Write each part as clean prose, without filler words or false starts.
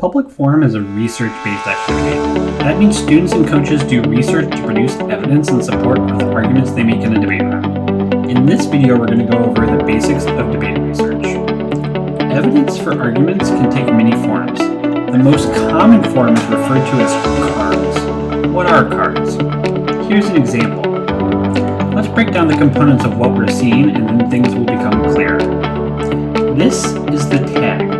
Public forum is a research-based activity. That means students and coaches do research to produce evidence in support of the arguments they make in a debate round. In this video, we're going to go over the basics of debate research. Evidence for arguments can take many forms. The most common form is referred to as cards. What are cards? Here's an example. Let's break down the components of what we're seeing and then things will become clear. This is the tag.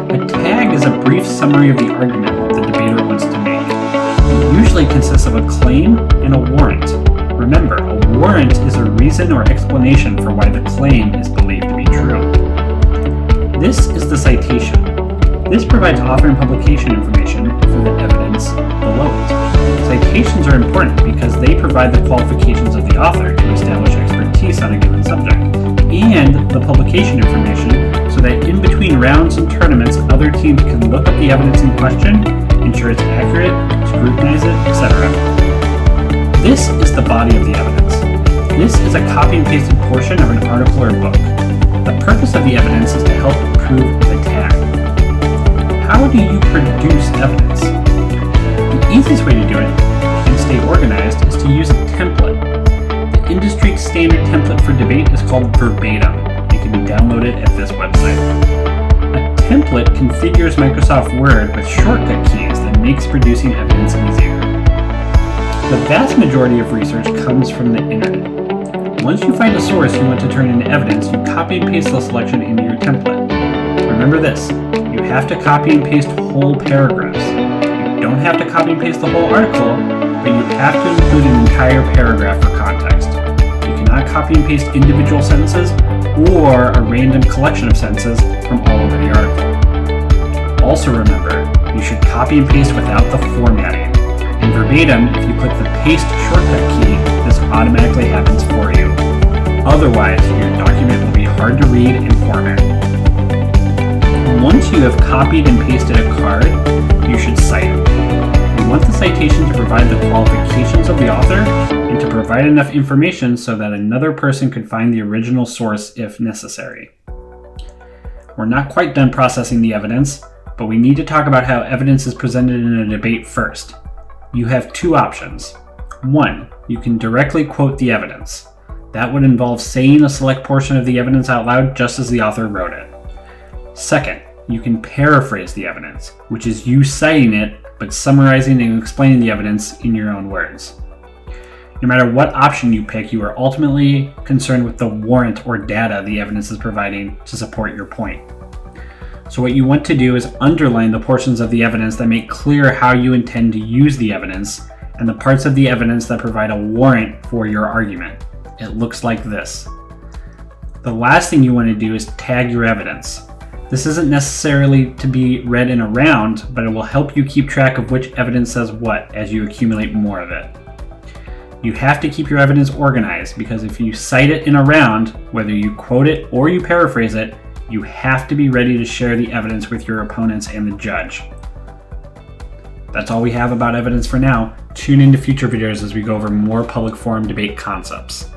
A tag is a brief summary of the argument the debater wants to make. It usually consists of a claim and a warrant. Remember, a warrant is a reason or explanation for why the claim is believed to be true. This is the citation. This provides author and publication information for the evidence below it. Citations are important because they provide the qualifications of the author to establish expertise on a given subject, and the publication information so that in between rounds and tournaments, other teams can look up the evidence in question, ensure it's accurate, scrutinize it, etc. This is the body of the evidence. This is a copy and pasted portion of an article or book. The purpose of the evidence is to help prove the tag. How do you produce evidence? The easiest way to do it and stay organized is to use a template. The industry standard template for debate is called Verbatim. It can be downloaded at this website. A template configures Microsoft Word with shortcut keys that makes producing evidence easier. The vast majority of research comes from the internet. Once you find a source you want to turn into evidence, you copy and paste the selection into your template. Remember this, you have to copy and paste whole paragraphs. You don't have to copy and paste the whole article, but you have to include an entire paragraph for context. You cannot copy and paste individual sentences or a random collection of sentences from all over the article. Also remember, you should copy and paste without the formatting. In Verbatim, if you click the paste shortcut key, this automatically happens for you. Otherwise, your document will be hard to read and format. Once you have copied and pasted a card, you should cite it. You want the citation to provide the qualifications of the author and to provide enough information so that another person could find the original source if necessary. We're not quite done processing the evidence, but we need to talk about how evidence is presented in a debate first. You have two options. One, you can directly quote the evidence. That would involve saying a select portion of the evidence out loud just as the author wrote it. Second, you can paraphrase the evidence, which is you citing it, but summarizing and explaining the evidence in your own words. No matter what option you pick, you are ultimately concerned with the warrant or data the evidence is providing to support your point. So what you want to do is underline the portions of the evidence that make clear how you intend to use the evidence and the parts of the evidence that provide a warrant for your argument. It looks like this. The last thing you want to do is tag your evidence. This isn't necessarily to be read in a round, but it will help you keep track of which evidence says what as you accumulate more of it. You have to keep your evidence organized because if you cite it in a round, whether you quote it or you paraphrase it, you have to be ready to share the evidence with your opponents and the judge. That's all we have about evidence for now. Tune into future videos as we go over more public forum debate concepts.